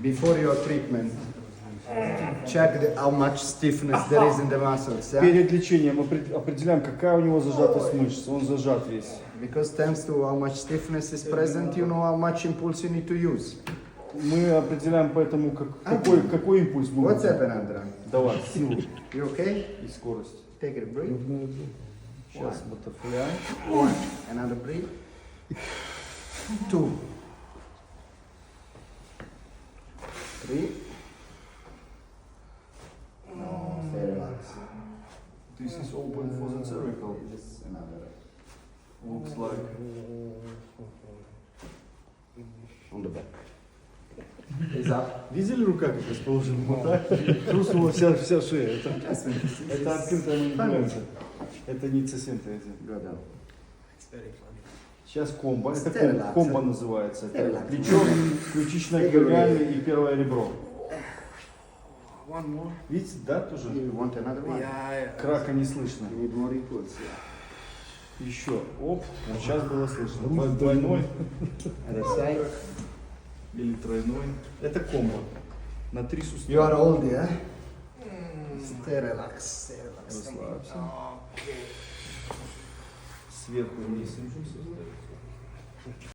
Before your treatment, check how much stiffness there is in the muscles. Yeah? Перед лечением определяем, какая у него зажатость мышц. Он зажат весь. Because thanks to how much stiffness is present, you know how much impulse you need to use. Мы определяем поэтому, какой импульс мы What's будем happened, Andra? давать. Силу You okay? и скорость. Take a breath. Сейчас баттерфляй. One. Another breath. Two. Three. No, stay relaxed. This is open for the cervical. This another. Looks like. On the back. Is up. Видели рука, как расположена? Вот так. Хрустнула вся шея. Это открытая манипуляция. Это не цисинтезия. Go down. Сейчас комбо. Это Стерлакс. комбо называется. Это Стерлакс. плечо, ключичное колениальное и первое ребро. One more. Видите, да, тоже? You want another one? Крака не слышно. You need more impulse. Еще. Оп. Вот сейчас было слышно. Двойной Other side. или тройной. Это комбо. На 3 You сустава. are old, yeah? Stay relaxed. Stay relaxed. Расслабься. Сверху вниз импульс создается.